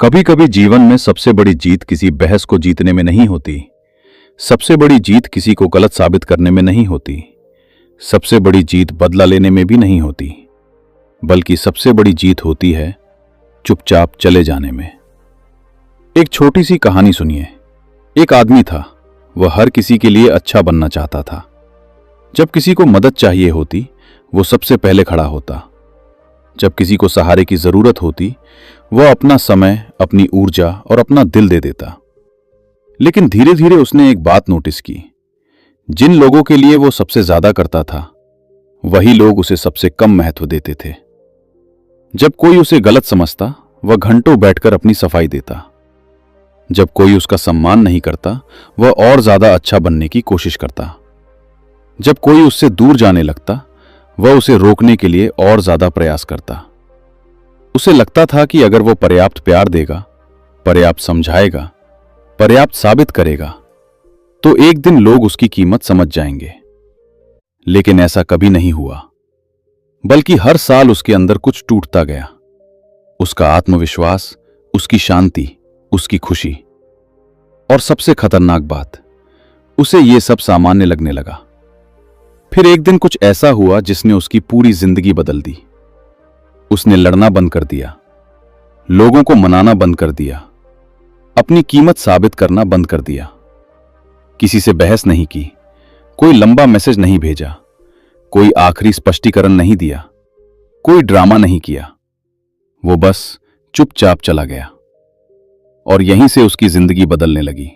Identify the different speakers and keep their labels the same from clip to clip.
Speaker 1: कभी कभी जीवन में सबसे बड़ी जीत किसी बहस को जीतने में नहीं होती। सबसे बड़ी जीत किसी को गलत साबित करने में नहीं होती। सबसे बड़ी जीत बदला लेने में भी नहीं होती, बल्कि सबसे बड़ी जीत होती है चुपचाप चले जाने में। एक छोटी सी कहानी सुनिए। एक आदमी था, वह हर किसी के लिए अच्छा बनना चाहता था। जब किसी को मदद चाहिए होती, वो सबसे पहले खड़ा होता। जब किसी को सहारे की जरूरत होती, वह अपना समय, अपनी ऊर्जा और अपना दिल दे देता। लेकिन धीरे धीरे उसने एक बात नोटिस की। जिन लोगों के लिए वो सबसे ज्यादा करता था, वही लोग उसे सबसे कम महत्व देते थे। जब कोई उसे गलत समझता, वह घंटों बैठकर अपनी सफाई देता। जब कोई उसका सम्मान नहीं करता, वह और ज्यादा अच्छा बनने की कोशिश करता। जब कोई उससे दूर जाने लगता, वह उसे रोकने के लिए और ज्यादा प्रयास करता। उसे लगता था कि अगर वो पर्याप्त प्यार देगा, पर्याप्त समझाएगा, पर्याप्त साबित करेगा, तो एक दिन लोग उसकी कीमत समझ जाएंगे। लेकिन ऐसा कभी नहीं हुआ, बल्कि हर साल उसके अंदर कुछ टूटता गया। उसका आत्मविश्वास, उसकी शांति, उसकी खुशी। और सबसे खतरनाक बात, उसे ये सब सामान्य लगने लगा। फिर एक दिन कुछ ऐसा हुआ जिसने उसकी पूरी जिंदगी बदल दी। उसने लड़ना बंद कर दिया, लोगों को मनाना बंद कर दिया, अपनी कीमत साबित करना बंद कर दिया। किसी से बहस नहीं की, कोई लंबा मैसेज नहीं भेजा, कोई आखिरी स्पष्टीकरण नहीं दिया, कोई ड्रामा नहीं किया। वो बस चुपचाप चला गया। और यहीं से उसकी जिंदगी बदलने लगी,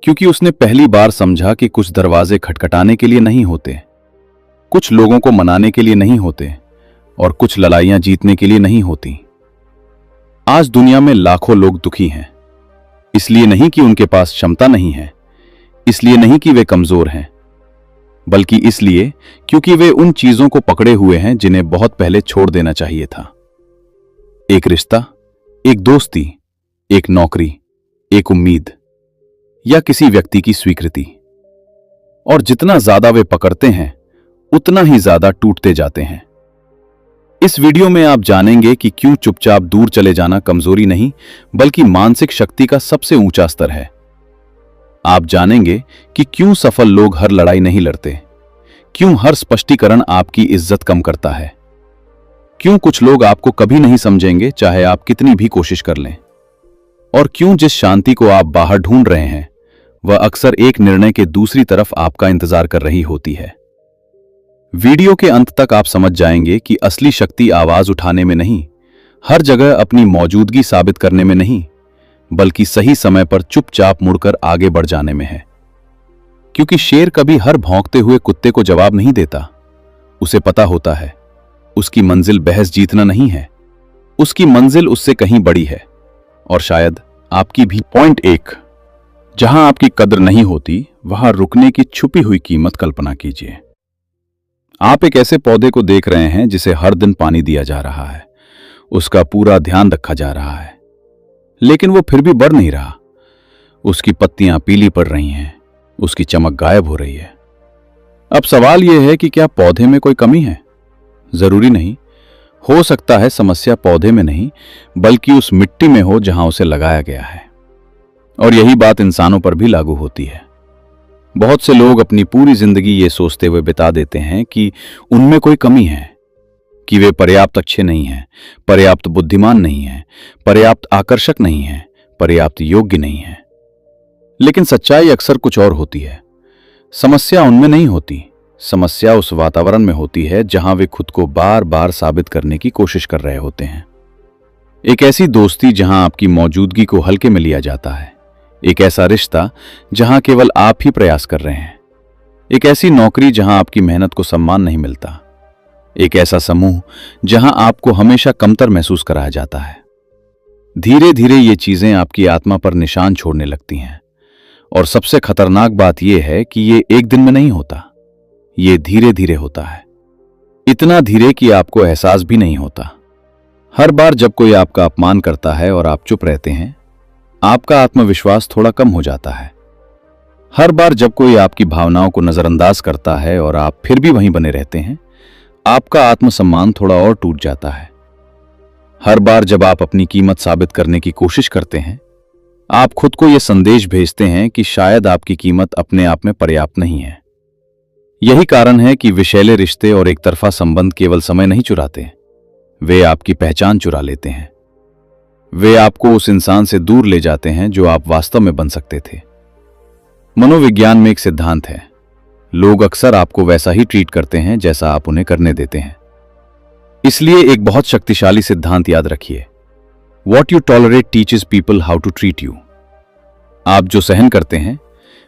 Speaker 1: क्योंकि उसने पहली बार समझा कि कुछ दरवाजे खटखटाने के लिए नहीं होते, कुछ लोगों को मनाने के लिए नहीं होते, और कुछ लड़ाइयां जीतने के लिए नहीं होती। आज दुनिया में लाखों लोग दुखी हैं, इसलिए नहीं कि उनके पास क्षमता नहीं है, इसलिए नहीं कि वे कमजोर हैं, बल्कि इसलिए क्योंकि वे उन चीजों को पकड़े हुए हैं जिन्हें बहुत पहले छोड़ देना चाहिए था। एक रिश्ता, एक दोस्ती, एक नौकरी, एक उम्मीद, या किसी व्यक्ति की स्वीकृति। और जितना ज्यादा वे पकड़ते हैं, उतना ही ज्यादा टूटते जाते हैं। इस वीडियो में आप जानेंगे कि क्यों चुपचाप दूर चले जाना कमजोरी नहीं, बल्कि मानसिक शक्ति का सबसे ऊंचा स्तर है। आप जानेंगे कि क्यों सफल लोग हर लड़ाई नहीं लड़ते, क्यों हर स्पष्टीकरण आपकी इज्जत कम करता है, क्यों कुछ लोग आपको कभी नहीं समझेंगे चाहे आप कितनी भी कोशिश कर लें, और क्यों जिस शांति को आप बाहर ढूंढ रहे हैं, वह अक्सर एक निर्णय के दूसरी तरफ आपका इंतजार कर रही होती है। वीडियो के अंत तक आप समझ जाएंगे कि असली शक्ति आवाज उठाने में नहीं, हर जगह अपनी मौजूदगी साबित करने में नहीं, बल्कि सही समय पर चुपचाप मुड़कर आगे बढ़ जाने में है। क्योंकि शेर कभी हर भौंकते हुए कुत्ते को जवाब नहीं देता। उसे पता होता है उसकी मंजिल बहस जीतना नहीं है, उसकी मंजिल उससे कहीं बड़ी है, और शायद आपकी भी। पॉइंट 1, जहां आपकी कद्र नहीं होती, वहां रुकने की छुपी हुई कीमत कल्पना कीजिए। आप एक ऐसे पौधे को देख रहे हैं जिसे हर दिन पानी दिया जा रहा है, उसका पूरा ध्यान रखा जा रहा है, लेकिन वो फिर भी बढ़ नहीं रहा। उसकी पत्तियां पीली पड़ रही हैं, उसकी चमक गायब हो रही है। अब सवाल यह है कि क्या पौधे में कोई कमी है? जरूरी नहीं। हो सकता है समस्या पौधे में नहीं, बल्कि उस मिट्टी में हो जहां उसे लगाया गया है। और यही बात इंसानों पर भी लागू होती है। बहुत से लोग अपनी पूरी जिंदगी ये सोचते हुए बिता देते हैं कि उनमें कोई कमी है, कि वे पर्याप्त अच्छे नहीं हैं, पर्याप्त बुद्धिमान नहीं हैं, पर्याप्त आकर्षक नहीं हैं, पर्याप्त योग्य नहीं हैं। लेकिन सच्चाई अक्सर कुछ और होती है। समस्या उनमें नहीं होती, समस्या उस वातावरण में होती है जहां वे खुद को बार बार साबित करने की कोशिश कर रहे होते हैं। एक ऐसी दोस्ती जहां आपकी मौजूदगी को हल्के में लिया जाता है, एक ऐसा रिश्ता जहां केवल आप ही प्रयास कर रहे हैं, एक ऐसी नौकरी जहां आपकी मेहनत को सम्मान नहीं मिलता, एक ऐसा समूह जहां आपको हमेशा कमतर महसूस कराया जाता है। धीरे धीरे ये चीजें आपकी आत्मा पर निशान छोड़ने लगती हैं। और सबसे खतरनाक बात यह है कि ये एक दिन में नहीं होता, ये धीरे धीरे होता है। इतना धीरे कि आपको एहसास भी नहीं होता। हर बार जब कोई आपका अपमान करता है और आप चुप रहते हैं, आपका आत्मविश्वास थोड़ा कम हो जाता है। हर बार जब कोई आपकी भावनाओं को नजरअंदाज करता है और आप फिर भी वहीं बने रहते हैं, आपका आत्मसम्मान थोड़ा और टूट जाता है। हर बार जब आप अपनी कीमत साबित करने की कोशिश करते हैं, आप खुद को यह संदेश भेजते हैं कि शायद आपकी कीमत अपने आप में पर्याप्त नहीं है। यही कारण है कि विषैले रिश्ते और एक तरफा संबंध केवल समय नहीं चुराते, वे आपकी पहचान चुरा लेते हैं। वे आपको उस इंसान से दूर ले जाते हैं जो आप वास्तव में बन सकते थे। मनोविज्ञान में एक सिद्धांत है, लोग अक्सर आपको वैसा ही ट्रीट करते हैं जैसा आप उन्हें करने देते हैं। इसलिए एक बहुत शक्तिशाली सिद्धांत याद रखिए, what you tolerate teaches people how to treat you. आप जो सहन करते हैं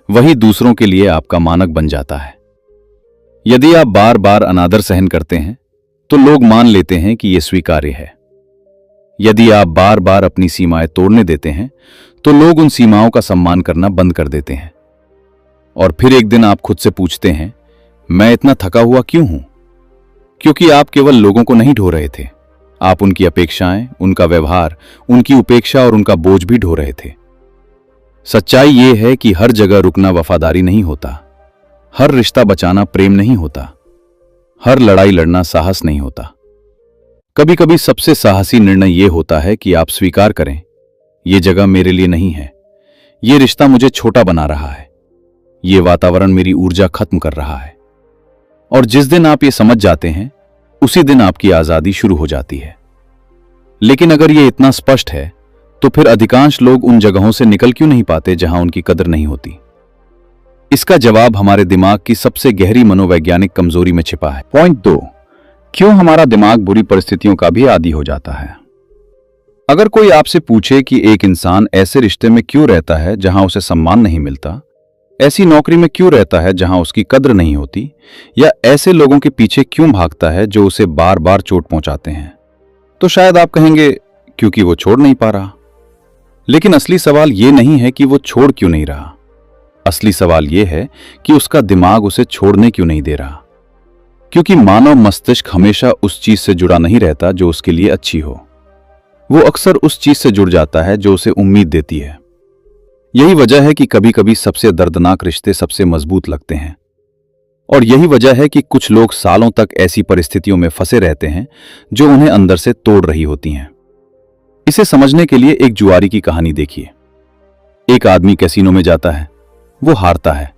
Speaker 1: वही दूसरों के लिए आपका मानक बन जाता है। यदि आप बार बार अनादर सहन करते हैं तो लोग मान लेते हैं कि यह स्वीकार्य है। यदि आप बार बार अपनी सीमाएं तोड़ने देते हैं तो लोग उन सीमाओं का सम्मान करना बंद कर देते हैं। और फिर एक दिन आप खुद से पूछते हैं, मैं इतना थका हुआ क्यों हूं? क्योंकि आप केवल लोगों को नहीं ढो रहे थे, आप उनकी अपेक्षाएं, उनका व्यवहार, उनकी उपेक्षा और उनका बोझ भी ढो रहे थे। सच्चाई यह है कि हर जगह रुकना वफादारी नहीं होता, हर रिश्ता बचाना प्रेम नहीं होता, हर लड़ाई लड़ना साहस नहीं होता। कभी कभी सबसे साहसी निर्णय यह होता है कि आप स्वीकार करें, यह जगह मेरे लिए नहीं है, यह रिश्ता मुझे छोटा बना रहा है, यह वातावरण मेरी ऊर्जा खत्म कर रहा है। और जिस दिन आप ये समझ जाते हैं, उसी दिन आपकी आजादी शुरू हो जाती है। लेकिन अगर यह इतना स्पष्ट है तो फिर अधिकांश लोग उन जगहों से निकल क्यों नहीं पाते जहां उनकी कदर नहीं होती? इसका जवाब हमारे दिमाग की सबसे गहरी मनोवैज्ञानिक कमजोरी में छिपा है। पॉइंट 2, क्यों हमारा दिमाग बुरी परिस्थितियों का भी आदी हो जाता है। अगर कोई आपसे पूछे कि एक इंसान ऐसे रिश्ते में क्यों रहता है जहां उसे सम्मान नहीं मिलता, ऐसी नौकरी में क्यों रहता है जहां उसकी कद्र नहीं होती, या ऐसे लोगों के पीछे क्यों भागता है जो उसे बार बार चोट पहुंचाते हैं, तो शायद आप कहेंगे क्योंकि वो छोड़ नहीं पा रहा। लेकिन असली सवाल यह नहीं है कि वो छोड़ क्यों नहीं रहा, असली सवाल यह है कि उसका दिमाग उसे छोड़ने क्यों नहीं दे रहा। क्योंकि मानव मस्तिष्क हमेशा उस चीज से जुड़ा नहीं रहता जो उसके लिए अच्छी हो, वो अक्सर उस चीज से जुड़ जाता है जो उसे उम्मीद देती है। यही वजह है कि कभी कभी सबसे दर्दनाक रिश्ते सबसे मजबूत लगते हैं, और यही वजह है कि कुछ लोग सालों तक ऐसी परिस्थितियों में फंसे रहते हैं जो उन्हें अंदर से तोड़ रही होती हैं। इसे समझने के लिए एक जुआरी की कहानी देखिए। एक आदमी कैसीनो में जाता है, वो हारता है,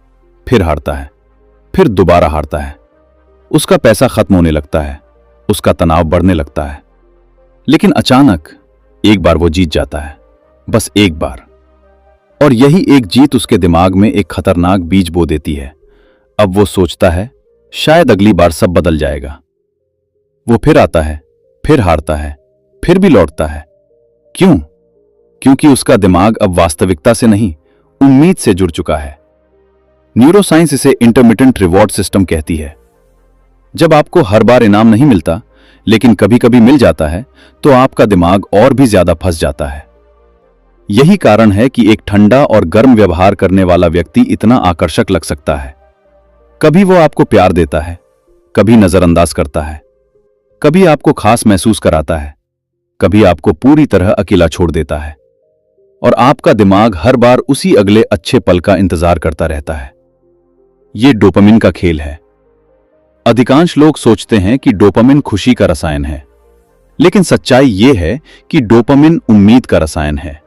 Speaker 1: फिर दोबारा हारता है। उसका पैसा खत्म होने लगता है, उसका तनाव बढ़ने लगता है। लेकिन अचानक एक बार वो जीत जाता है, बस एक बार। और यही एक जीत उसके दिमाग में एक खतरनाक बीज बो देती है। अब वो सोचता है शायद अगली बार सब बदल जाएगा। वो फिर आता है, फिर हारता है, फिर भी लौटता है। क्यों? क्योंकि उसका दिमाग अब वास्तविकता से नहीं, उम्मीद से जुड़ चुका है। न्यूरोसाइंस इसे इंटरमिटेंट रिवॉर्ड सिस्टम कहती है। जब आपको हर बार इनाम नहीं मिलता लेकिन कभी कभी मिल जाता है तो आपका दिमाग और भी ज्यादा फंस जाता है। यही कारण है कि एक ठंडा और गर्म व्यवहार करने वाला व्यक्ति इतना आकर्षक लग सकता है। कभी वो आपको प्यार देता है, कभी नजरअंदाज करता है, कभी आपको खास महसूस कराता है, कभी आपको पूरी तरह अकेला छोड़ देता है, और आपका दिमाग हर बार उसी अगले अच्छे पल का इंतजार करता रहता है। यह डोपामिन का खेल है। अधिकांश लोग सोचते हैं कि डोपामिन खुशी का रसायन है, लेकिन सच्चाई यह है कि डोपामिन उम्मीद का रसायन है।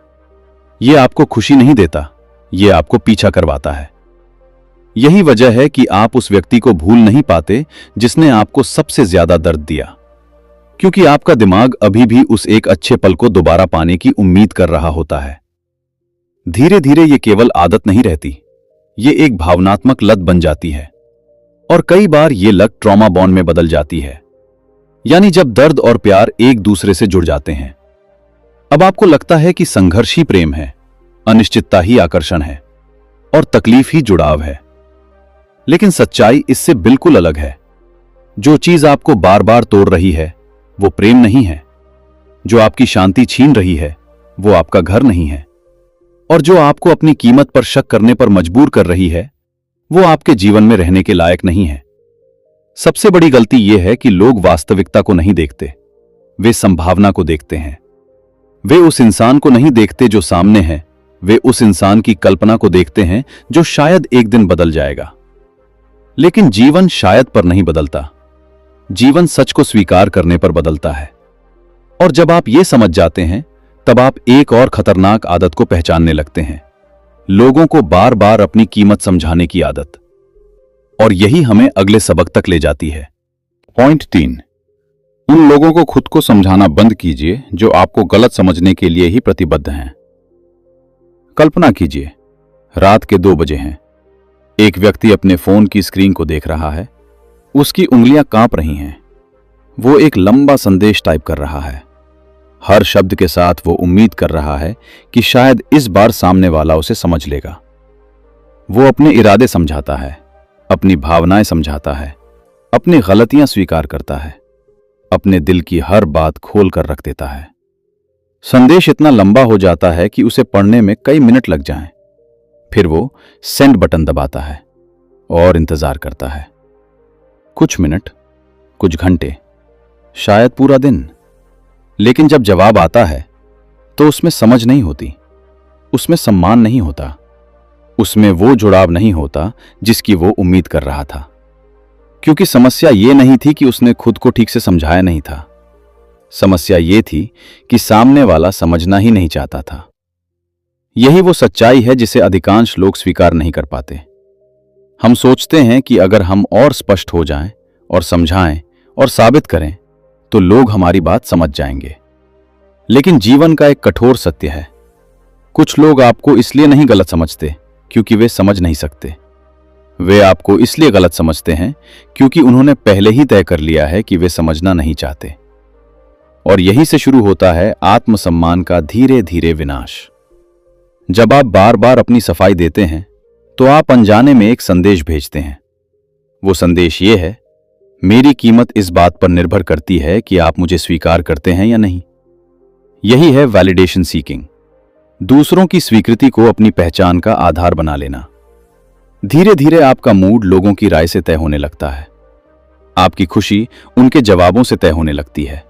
Speaker 1: यह आपको खुशी नहीं देता, यह आपको पीछा करवाता है। यही वजह है कि आप उस व्यक्ति को भूल नहीं पाते जिसने आपको सबसे ज्यादा दर्द दिया, क्योंकि आपका दिमाग अभी भी उस एक अच्छे पल को दोबारा पाने की उम्मीद कर रहा होता है। धीरे धीरे यह केवल आदत नहीं रहती, यह एक भावनात्मक लत बन जाती है, और कई बार यह लत ट्रॉमा बॉन्ड में बदल जाती है, यानी जब दर्द और प्यार एक दूसरे से जुड़ जाते हैं। अब आपको लगता है कि संघर्ष ही प्रेम है, अनिश्चितता ही आकर्षण है, और तकलीफ ही जुड़ाव है। लेकिन सच्चाई इससे बिल्कुल अलग है। जो चीज आपको बार बार तोड़ रही है वो प्रेम नहीं है, जो आपकी शांति छीन रही है वो आपका घर नहीं है, और जो आपको अपनी कीमत पर शक करने पर मजबूर कर रही है वो आपके जीवन में रहने के लायक नहीं है। सबसे बड़ी गलती यह है कि लोग वास्तविकता को नहीं देखते, वे संभावना को देखते हैं। वे उस इंसान को नहीं देखते जो सामने है, वे उस इंसान की कल्पना को देखते हैं जो शायद एक दिन बदल जाएगा। लेकिन जीवन शायद पर नहीं बदलता, जीवन सच को स्वीकार करने पर बदलता है। और जब आप ये समझ जाते हैं तब आप एक और खतरनाक आदत को पहचानने लगते हैं, लोगों को बार बार अपनी कीमत समझाने की आदत। और यही हमें अगले सबक तक ले जाती है। पॉइंट 3, उन लोगों को खुद को समझाना बंद कीजिए जो आपको गलत समझने के लिए ही प्रतिबद्ध हैं। कल्पना कीजिए, रात के 2 बजे हैं। एक व्यक्ति अपने फोन की स्क्रीन को देख रहा है। उसकी उंगलियां कांप रही हैं। वो एक लंबा संदेश टाइप कर रहा है। हर शब्द के साथ वो उम्मीद कर रहा है कि शायद इस बार सामने वाला उसे समझ लेगा। वो अपने इरादे समझाता है, अपनी भावनाएं समझाता है, अपनी गलतियां स्वीकार करता है, अपने दिल की हर बात खोल कर रख देता है। संदेश इतना लंबा हो जाता है कि उसे पढ़ने में कई मिनट लग जाएं। फिर वो सेंड बटन दबाता है और इंतजार करता है। कुछ मिनट, कुछ घंटे, शायद पूरा दिन। लेकिन जब जवाब आता है तो उसमें समझ नहीं होती, उसमें सम्मान नहीं होता, उसमें वो जुड़ाव नहीं होता जिसकी वो उम्मीद कर रहा था। क्योंकि समस्या ये नहीं थी कि उसने खुद को ठीक से समझाया नहीं था। समस्या ये थी कि सामने वाला समझना ही नहीं चाहता था। यही वो सच्चाई है जिसे अधिकांश लोग स्वीकार नहीं कर पाते। हम सोचते हैं कि अगर हम और स्पष्ट हो जाएं और समझाएं और साबित करें तो लोग हमारी बात समझ जाएंगे। लेकिन जीवन का एक कठोर सत्य है, कुछ लोग आपको इसलिए नहीं गलत समझते क्योंकि वे समझ नहीं सकते। वे आपको इसलिए गलत समझते हैं क्योंकि उन्होंने पहले ही तय कर लिया है कि वे समझना नहीं चाहते। और यही से शुरू होता है आत्मसम्मान का धीरे धीरे विनाश। जब आप बार बार अपनी सफाई देते हैं तो आप अनजाने में एक संदेश भेजते हैं। वो संदेश ये है, मेरी कीमत इस बात पर निर्भर करती है कि आप मुझे स्वीकार करते हैं या नहीं। यही है वैलिडेशन सीकिंग, दूसरों की स्वीकृति को अपनी पहचान का आधार बना लेना। धीरे धीरे आपका मूड लोगों की राय से तय होने लगता है। आपकी खुशी उनके जवाबों से तय होने लगती है।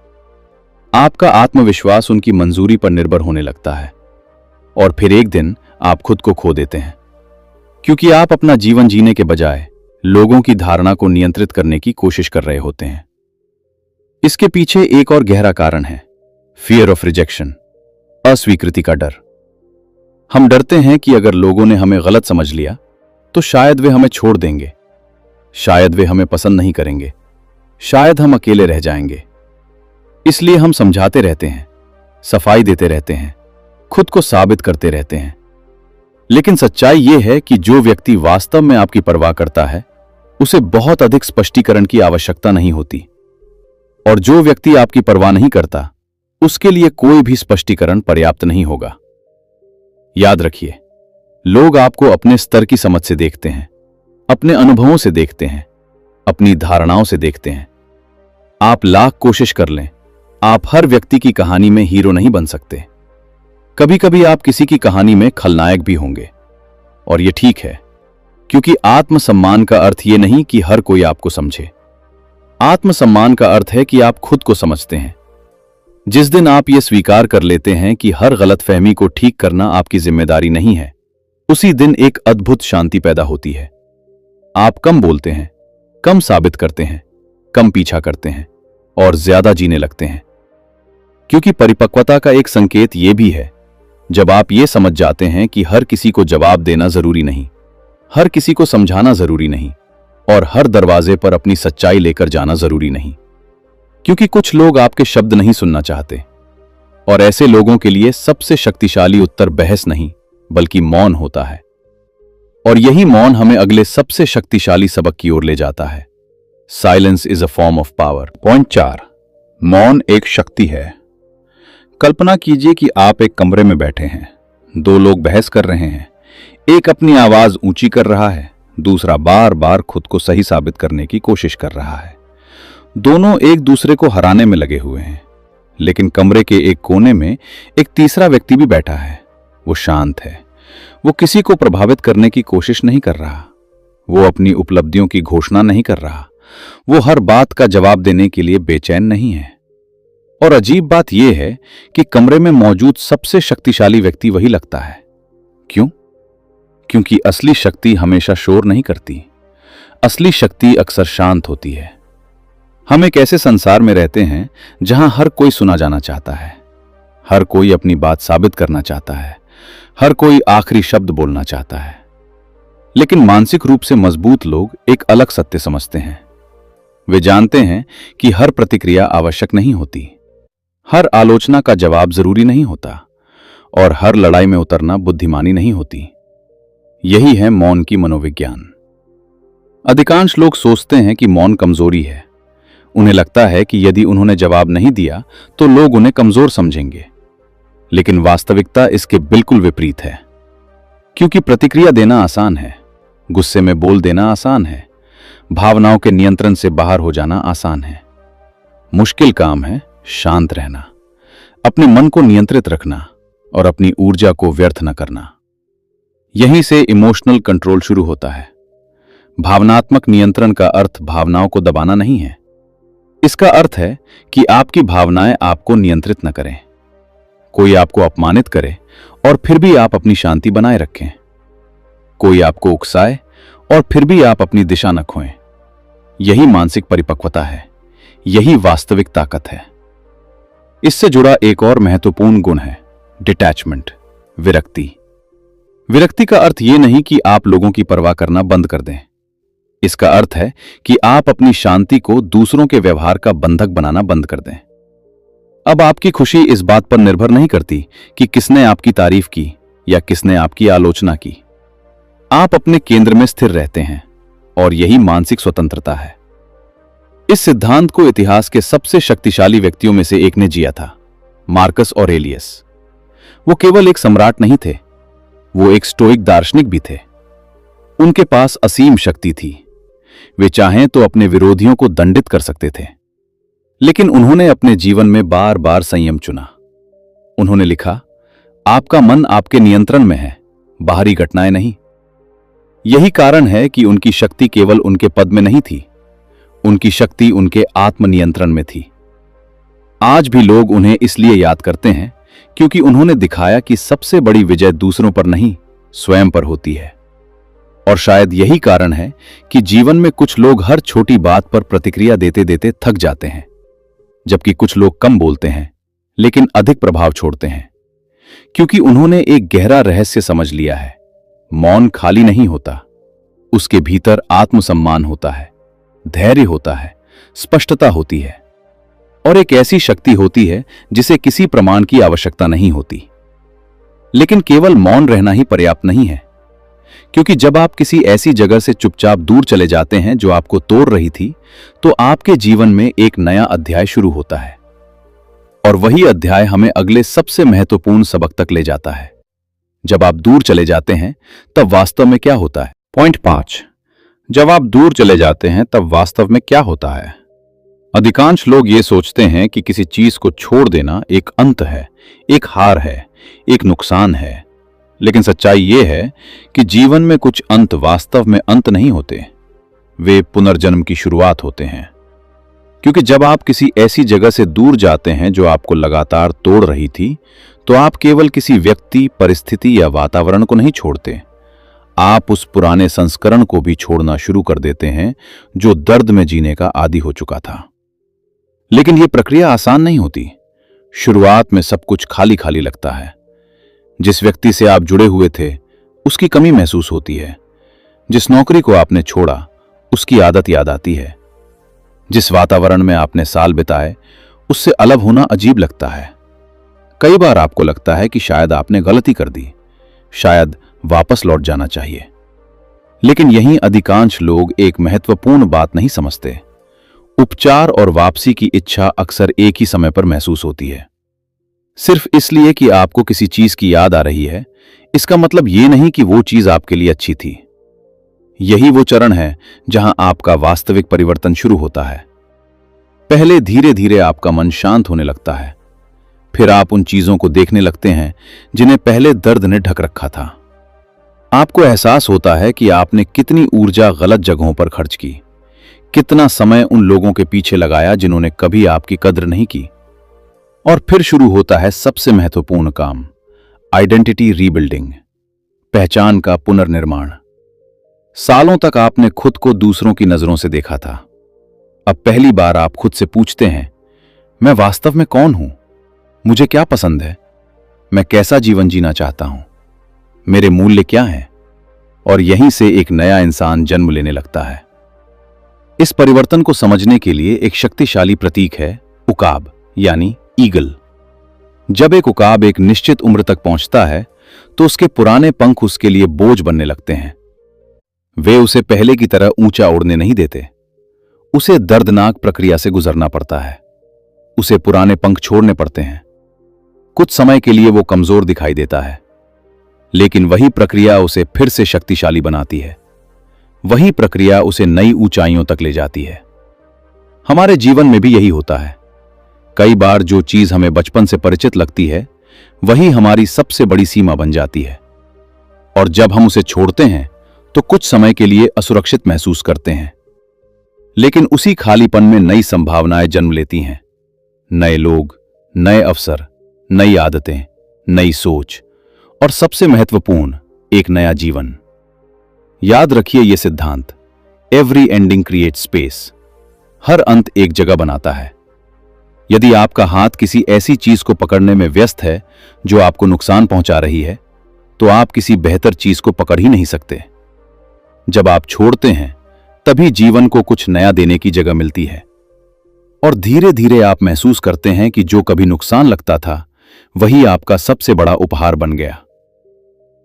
Speaker 1: आपका आत्मविश्वास उनकी मंजूरी पर निर्भर होने लगता है। और फिर एक दिन आप खुद को खो देते हैं, क्योंकि आप अपना जीवन जीने के बजाय लोगों की धारणा को नियंत्रित करने की कोशिश कर रहे होते हैं। इसके पीछे एक और गहरा कारण है, फियर ऑफ रिजेक्शन, अस्वीकृति का डर। हम डरते हैं कि अगर लोगों ने हमें गलत समझ लिया तो शायद वे हमें छोड़ देंगे, शायद वे हमें पसंद नहीं करेंगे, शायद हम अकेले रह जाएंगे। इसलिए हम समझाते रहते हैं, सफाई देते रहते हैं, खुद को साबित करते रहते हैं। लेकिन सच्चाई यह है कि जो व्यक्ति वास्तव में आपकी परवाह करता है उसे बहुत अधिक स्पष्टीकरण की आवश्यकता नहीं होती। और जो व्यक्ति आपकी परवाह नहीं करता उसके लिए कोई भी स्पष्टीकरण पर्याप्त नहीं होगा। याद रखिए, लोग आपको अपने स्तर की समझ से देखते हैं, अपने अनुभवों से देखते हैं, अपनी धारणाओं से देखते हैं। आप लाख कोशिश कर लें, आप हर व्यक्ति की कहानी में हीरो नहीं बन सकते। कभी कभी आप किसी की कहानी में खलनायक भी होंगे। और यह ठीक है, क्योंकि आत्मसम्मान का अर्थ यह नहीं कि हर कोई आपको समझे। आत्मसम्मान का अर्थ है कि आप खुद को समझते हैं। जिस दिन आप यह स्वीकार कर लेते हैं कि हर गलतफहमी को ठीक करना आपकी जिम्मेदारी नहीं है, उसी दिन एक अद्भुत शांति पैदा होती है। आप कम बोलते हैं, कम साबित करते हैं, कम पीछा करते हैं और ज्यादा जीने लगते हैं। क्योंकि परिपक्वता का एक संकेत यह भी है, जब आप ये समझ जाते हैं कि हर किसी को जवाब देना जरूरी नहीं, हर किसी को समझाना जरूरी नहीं और हर दरवाजे पर अपनी सच्चाई लेकर जाना जरूरी नहीं। क्योंकि कुछ लोग आपके शब्द नहीं सुनना चाहते और ऐसे लोगों के लिए सबसे शक्तिशाली उत्तर बहस नहीं बल्कि मौन होता है। और यही मौन हमें अगले सबसे शक्तिशाली सबक की ओर ले जाता है, silence is a form of power. Point 4, मौन एक शक्ति है। कल्पना कीजिए कि आप एक कमरे में बैठे हैं, 2 लोग बहस कर रहे हैं। एक अपनी आवाज ऊंची कर रहा है, दूसरा बार बार खुद को सही साबित करने की कोशिश कर रहा है। दोनों एक दूसरे को हराने में लगे हुए हैं। लेकिन कमरे के एक कोने में एक तीसरा व्यक्ति भी बैठा है। वो शांत है, वो किसी को प्रभावित करने की कोशिश नहीं कर रहा, वो अपनी उपलब्धियों की घोषणा नहीं कर रहा, वो हर बात का जवाब देने के लिए बेचैन नहीं है। और अजीब बात यह है कि कमरे में मौजूद सबसे शक्तिशाली व्यक्ति वही लगता है। क्यों? क्योंकि असली शक्ति हमेशा शोर नहीं करती। असली शक्ति अक्सर शांत होती है। हम एक ऐसे संसार में रहते हैं जहां हर कोई सुना जाना चाहता है, हर कोई अपनी बात साबित करना चाहता है, हर कोई आखिरी शब्द बोलना चाहता है। लेकिन मानसिक रूप से मजबूत लोग एक अलग सत्य समझते हैं। वे जानते हैं कि हर प्रतिक्रिया आवश्यक नहीं होती, हर आलोचना का जवाब जरूरी नहीं होता और हर लड़ाई में उतरना बुद्धिमानी नहीं होती। यही है मौन की मनोविज्ञान। अधिकांश लोग सोचते हैं कि मौन कमजोरी है। उन्हें लगता है कि यदि उन्होंने जवाब नहीं दिया तो लोग उन्हें कमजोर समझेंगे। लेकिन वास्तविकता इसके बिल्कुल विपरीत है। क्योंकि प्रतिक्रिया देना आसान है, गुस्से में बोल देना आसान है, भावनाओं के नियंत्रण से बाहर हो जाना आसान है। मुश्किल काम है शांत रहना, अपने मन को नियंत्रित रखना और अपनी ऊर्जा को व्यर्थ न करना। यहीं से इमोशनल कंट्रोल शुरू होता है। भावनात्मक नियंत्रण का अर्थ भावनाओं को दबाना नहीं है। इसका अर्थ है कि आपकी भावनाएं आपको नियंत्रित न करें। कोई आपको अपमानित करे और फिर भी आप अपनी शांति बनाए रखें। कोई आपको उकसाए और फिर भी आप अपनी दिशा न खोएं। यही मानसिक परिपक्वता है, यही वास्तविक ताकत है। इससे जुड़ा एक और महत्वपूर्ण गुण है डिटैचमेंट, विरक्ति। विरक्ति का अर्थ यह नहीं कि आप लोगों की परवाह करना बंद कर दें। इसका अर्थ है कि आप अपनी शांति को दूसरों के व्यवहार का बंधक बनाना बंद कर दें। अब आपकी खुशी इस बात पर निर्भर नहीं करती कि किसने आपकी तारीफ की या किसने आपकी आलोचना की। आप अपने केंद्र में स्थिर रहते हैं और यही मानसिक स्वतंत्रता है। इस सिद्धांत को इतिहास के सबसे शक्तिशाली व्यक्तियों में से एक ने जिया था, मार्कस ऑरेलियस। वो केवल एक सम्राट नहीं थे, वो एक स्टोइक दार्शनिक भी थे। उनके पास असीम शक्ति थी। वे चाहें तो अपने विरोधियों को दंडित कर सकते थे, लेकिन उन्होंने अपने जीवन में बार बार संयम चुना। उन्होंने लिखा, आपका मन आपके नियंत्रण में है, बाहरी घटनाएं नहीं। यही कारण है कि उनकी शक्ति केवल उनके पद में नहीं थी, उनकी शक्ति उनके आत्मनियंत्रण में थी। आज भी लोग उन्हें इसलिए याद करते हैं क्योंकि उन्होंने दिखाया कि सबसे बड़ी विजय दूसरों पर नहीं, स्वयं पर होती है। और शायद यही कारण है कि जीवन में कुछ लोग हर छोटी बात पर प्रतिक्रिया देते देते थक जाते हैं, जबकि कुछ लोग कम बोलते हैं लेकिन अधिक प्रभाव छोड़ते हैं। क्योंकि उन्होंने एक गहरा रहस्य समझ लिया है, मौन खाली नहीं होता, उसके भीतर आत्मसम्मान होता है, धैर्य होता है, स्पष्टता होती है और एक ऐसी शक्ति होती है जिसे किसी प्रमाण की आवश्यकता नहीं होती। लेकिन केवल मौन रहना ही पर्याप्त नहीं है, क्योंकि जब आप किसी ऐसी जगह से चुपचाप दूर चले जाते हैं जो आपको तोड़ रही थी, तो आपके जीवन में एक नया अध्याय शुरू होता है। और वही अध्याय हमें अगले सबसे महत्वपूर्ण सबक तक ले जाता है। जब आप दूर चले जाते हैं तब वास्तव में क्या होता है? पॉइंट 5, जब आप दूर चले जाते हैं तब वास्तव में क्या होता है? अधिकांश लोग ये सोचते हैं कि किसी चीज को छोड़ देना एक अंत है, एक हार है, एक नुकसान है। लेकिन सच्चाई ये है कि जीवन में कुछ अंत वास्तव में अंत नहीं होते, वे पुनर्जन्म की शुरुआत होते हैं। क्योंकि जब आप किसी ऐसी जगह से दूर जाते हैं जो आपको लगातार तोड़ रही थी, तो आप केवल किसी व्यक्ति, परिस्थिति या वातावरण को नहीं छोड़ते, आप उस पुराने संस्करण को भी छोड़ना शुरू कर देते हैं जो दर्द में जीने का आदी हो चुका था। लेकिन यह प्रक्रिया आसान नहीं होती। शुरुआत में सब कुछ खाली खाली लगता है। जिस व्यक्ति से आप जुड़े हुए थे उसकी कमी महसूस होती है, जिस नौकरी को आपने छोड़ा उसकी आदत याद आती है, जिस वातावरण में आपने साल बिताए उससे अलग होना अजीब लगता है। कई बार आपको लगता है कि शायद आपने गलती कर दी, शायद वापस लौट जाना चाहिए। लेकिन यहीं अधिकांश लोग एक महत्वपूर्ण बात नहीं समझते। उपचार और वापसी की इच्छा अक्सर एक ही समय पर महसूस होती है। सिर्फ इसलिए कि आपको किसी चीज की याद आ रही है, इसका मतलब यह नहीं कि वो चीज आपके लिए अच्छी थी। यही वो चरण है जहां आपका वास्तविक परिवर्तन शुरू होता है। पहले धीरे धीरे आपका मन शांत होने लगता है, फिर आप उन चीजों को देखने लगते हैं जिन्हें पहले दर्द ने ढक रखा था। आपको एहसास होता है कि आपने कितनी ऊर्जा गलत जगहों पर खर्च की, कितना समय उन लोगों के पीछे लगाया जिन्होंने कभी आपकी कद्र नहीं की। और फिर शुरू होता है सबसे महत्वपूर्ण काम, आइडेंटिटी रीबिल्डिंग, पहचान का पुनर्निर्माण। सालों तक आपने खुद को दूसरों की नजरों से देखा था। अब पहली बार आप खुद से पूछते हैं, मैं वास्तव में कौन हूं? मुझे क्या पसंद है? मैं कैसा जीवन जीना चाहता हूं? मेरे मूल्य क्या हैं? और यहीं से एक नया इंसान जन्म लेने लगता है। इस परिवर्तन को समझने के लिए एक शक्तिशाली प्रतीक है उकाब यानी ईगल। जब एक उकाब एक निश्चित उम्र तक पहुंचता है तो उसके पुराने पंख उसके लिए बोझ बनने लगते हैं। वे उसे पहले की तरह ऊंचा उड़ने नहीं देते। उसे दर्दनाक प्रक्रिया से गुजरना पड़ता है। उसे पुराने पंख छोड़ने पड़ते हैं। कुछ समय के लिए वो कमजोर दिखाई देता है, लेकिन वही प्रक्रिया उसे फिर से शक्तिशाली बनाती है। वही प्रक्रिया उसे नई ऊंचाइयों तक ले जाती है। हमारे जीवन में भी यही होता है। कई बार जो चीज हमें बचपन से परिचित लगती है वही हमारी सबसे बड़ी सीमा बन जाती है, और जब हम उसे छोड़ते हैं तो कुछ समय के लिए असुरक्षित महसूस करते हैं। लेकिन उसी खालीपन में नई संभावनाएं जन्म लेती हैं। नए लोग, नए अवसर, नई आदतें, नई सोच और सबसे महत्वपूर्ण, एक नया जीवन। याद रखिए यह सिद्धांत, एवरी एंडिंग क्रिएट स्पेस। हर अंत एक जगह बनाता है। यदि आपका हाथ किसी ऐसी चीज को पकड़ने में व्यस्त है जो आपको नुकसान पहुंचा रही है, तो आप किसी बेहतर चीज को पकड़ ही नहीं सकते। जब आप छोड़ते हैं तभी जीवन को कुछ नया देने की जगह मिलती है, और धीरे धीरे आप महसूस करते हैं कि जो कभी नुकसान लगता था वही आपका सबसे बड़ा उपहार बन गया।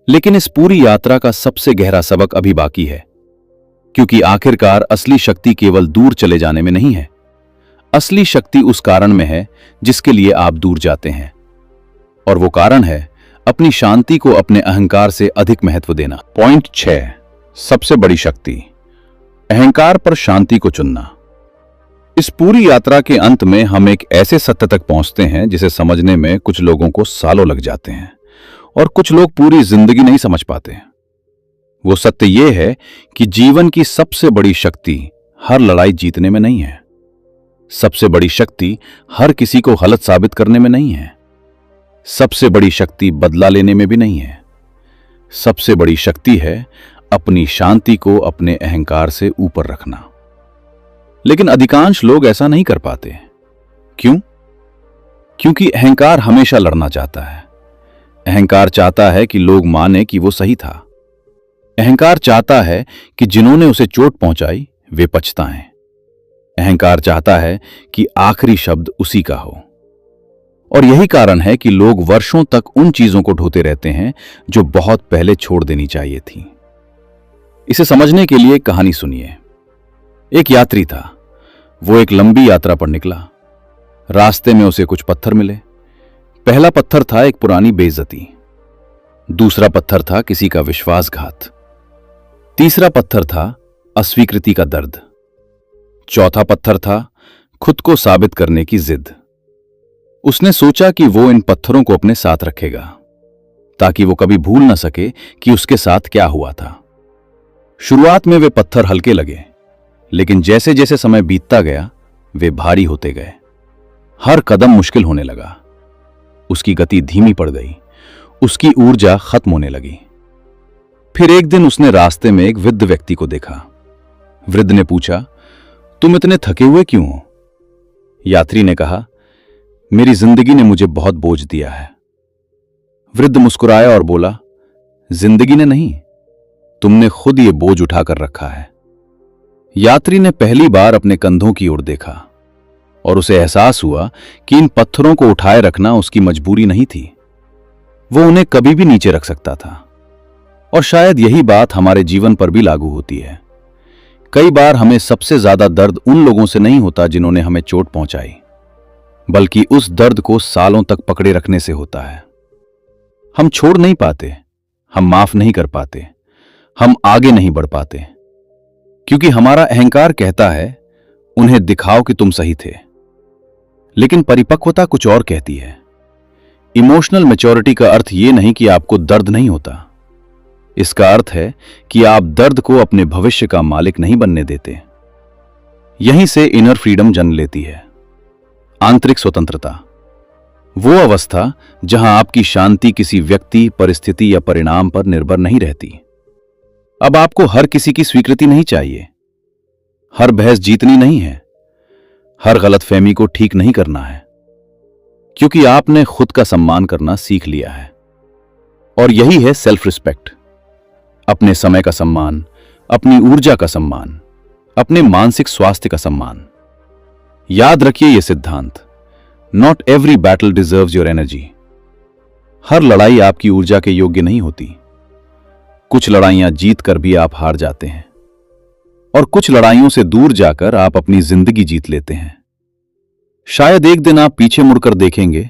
Speaker 1: लेकिन इस पूरी यात्रा का सबसे गहरा सबक अभी बाकी है, क्योंकि आखिरकार असली शक्ति केवल दूर चले जाने में नहीं है। असली शक्ति उस कारण में है जिसके लिए आप दूर जाते हैं, और वो कारण है अपनी शांति को अपने अहंकार से अधिक महत्व देना। पॉइंट 6, सबसे बड़ी शक्ति, अहंकार पर शांति को चुनना। इस पूरी यात्रा के अंत में हम एक ऐसे सत्य तक पहुंचते हैं जिसे समझने में कुछ लोगों को सालों लग जाते हैं और कुछ लोग पूरी जिंदगी नहीं समझ पाते। वो सत्य ये है कि जीवन की सबसे बड़ी शक्ति हर लड़ाई जीतने में नहीं है। सबसे बड़ी शक्ति हर किसी को गलत साबित करने में नहीं है। सबसे बड़ी शक्ति बदला लेने में भी नहीं है। सबसे बड़ी शक्ति है अपनी शांति को अपने अहंकार से ऊपर रखना। लेकिन अधिकांश लोग ऐसा नहीं कर पाते। क्यों? क्योंकि अहंकार हमेशा लड़ना चाहता है। अहंकार चाहता है कि लोग माने कि वो सही था। अहंकार चाहता है कि जिन्होंने उसे चोट पहुंचाई वे पछताएं। अहंकार चाहता है कि आखिरी शब्द उसी का हो। और यही कारण है कि लोग वर्षों तक उन चीजों को ढोते रहते हैं जो बहुत पहले छोड़ देनी चाहिए थी। इसे समझने के लिए एक कहानी सुनिए। एक यात्री था। वो एक लंबी यात्रा पर निकला। रास्ते में उसे कुछ पत्थर मिले। पहला पत्थर था एक पुरानी बेइज्जती। दूसरा पत्थर था किसी का विश्वासघात। तीसरा पत्थर था अस्वीकृति का दर्द। चौथा पत्थर था खुद को साबित करने की जिद। उसने सोचा कि वो इन पत्थरों को अपने साथ रखेगा ताकि वो कभी भूल ना सके कि उसके साथ क्या हुआ था। शुरुआत में वे पत्थर हल्के लगे, लेकिन जैसे जैसे समय बीतता गया वे भारी होते गए। हर कदम मुश्किल होने लगा। उसकी गति धीमी पड़ गई। उसकी ऊर्जा खत्म होने लगी। फिर एक दिन उसने रास्ते में एक वृद्ध व्यक्ति को देखा। वृद्ध ने पूछा, तुम इतने थके हुए क्यों हो? यात्री ने कहा, मेरी जिंदगी ने मुझे बहुत बोझ दिया है। वृद्ध मुस्कुराया और बोला, जिंदगी ने नहीं, तुमने खुद ये बोझ उठाकर रखा है। यात्री ने पहली बार अपने कंधों की ओर देखा और उसे एहसास हुआ कि इन पत्थरों को उठाए रखना उसकी मजबूरी नहीं थी। वो उन्हें कभी भी नीचे रख सकता था। और शायद यही बात हमारे जीवन पर भी लागू होती है। कई बार हमें सबसे ज्यादा दर्द उन लोगों से नहीं होता जिन्होंने हमें चोट पहुंचाई, बल्कि उस दर्द को सालों तक पकड़े रखने से होता है। हम छोड़ नहीं पाते, हम माफ नहीं कर पाते, हम आगे नहीं बढ़ पाते, क्योंकि हमारा अहंकार कहता है उन्हें दिखाओ कि तुम सही थे। लेकिन परिपक्वता कुछ और कहती है। इमोशनल मैच्योरिटी का अर्थ यह नहीं कि आपको दर्द नहीं होता। इसका अर्थ है कि आप दर्द को अपने भविष्य का मालिक नहीं बनने देते। यहीं से इनर फ्रीडम जन्म लेती है। आंतरिक स्वतंत्रता, वो अवस्था जहां आपकी शांति किसी व्यक्ति, परिस्थिति या परिणाम पर निर्भर नहीं रहती। अब आपको हर किसी की स्वीकृति नहीं चाहिए। हर बहस जीतनी नहीं है। हर गलतफहमी को ठीक नहीं करना है, क्योंकि आपने खुद का सम्मान करना सीख लिया है। और यही है सेल्फ रिस्पेक्ट। अपने समय का सम्मान, अपनी ऊर्जा का सम्मान, अपने मानसिक स्वास्थ्य का सम्मान। याद रखिए यह सिद्धांत, not every battle deserves your energy. हर लड़ाई आपकी ऊर्जा के योग्य नहीं होती। कुछ लड़ाइयां जीत कर भी आप हार जाते हैं, और कुछ लड़ाइयों से दूर जाकर आप अपनी जिंदगी जीत लेते हैं। शायद एक दिन आप पीछे मुड़कर देखेंगे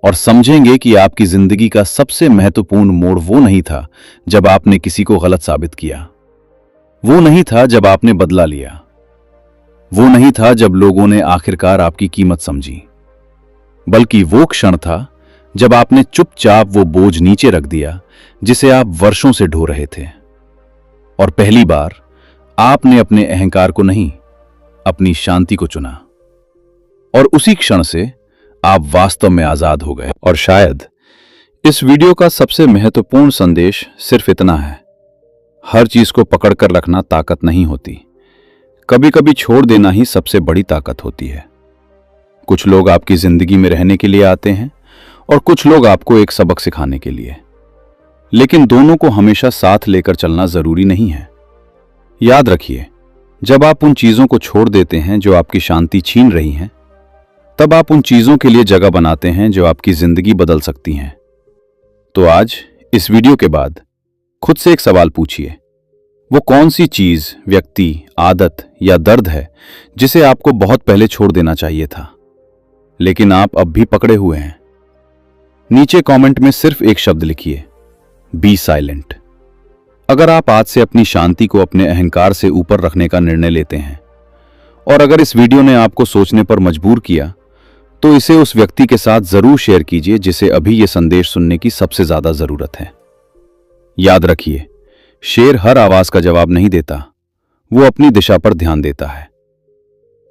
Speaker 1: और समझेंगे कि आपकी जिंदगी का सबसे महत्वपूर्ण मोड़ वो नहीं था जब आपने किसी को गलत साबित किया, वो नहीं था जब आपने बदला लिया, वो नहीं था जब लोगों ने आखिरकार आपकी कीमत समझी, बल्कि वो क्षण था जब आपने चुपचाप वो बोझ नीचे रख दिया जिसे आप वर्षों से ढो रहे थे। और पहली बार आपने अपने अहंकार को नहीं, अपनी शांति को चुना। और उसी क्षण से आप वास्तव में आजाद हो गए। और शायद इस वीडियो का सबसे महत्वपूर्ण संदेश सिर्फ इतना है, हर चीज को पकड़कर रखना ताकत नहीं होती, कभी कभी छोड़ देना ही सबसे बड़ी ताकत होती है। कुछ लोग आपकी जिंदगी में रहने के लिए आते हैं और कुछ लोग आपको एक सबक सिखाने के लिए, लेकिन दोनों को हमेशा साथ लेकर चलना जरूरी नहीं है। याद रखिए, जब आप उन चीजों को छोड़ देते हैं जो आपकी शांति छीन रही हैं, तब आप उन चीजों के लिए जगह बनाते हैं जो आपकी जिंदगी बदल सकती हैं। तो आज इस वीडियो के बाद खुद से एक सवाल पूछिए, वो कौन सी चीज, व्यक्ति, आदत या दर्द है जिसे आपको बहुत पहले छोड़ देना चाहिए था, लेकिन आप अब भी पकड़े हुए हैं। नीचे कमेंट में सिर्फ एक शब्द लिखिए, बी साइलेंट। अगर आप आज से अपनी शांति को अपने अहंकार से ऊपर रखने का निर्णय लेते हैं, और अगर इस वीडियो ने आपको सोचने पर मजबूर किया, तो इसे उस व्यक्ति के साथ जरूर शेयर कीजिए जिसे अभी यह संदेश सुनने की सबसे ज्यादा जरूरत है। याद रखिए, शेर हर आवाज का जवाब नहीं देता, वो अपनी दिशा पर ध्यान देता है।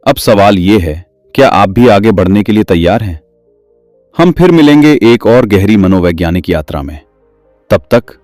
Speaker 1: अब सवाल यह है, क्या आप भी आगे बढ़ने के लिए तैयार हैं? हम फिर मिलेंगे एक और गहरी मनोवैज्ञानिक यात्रा में। तब तक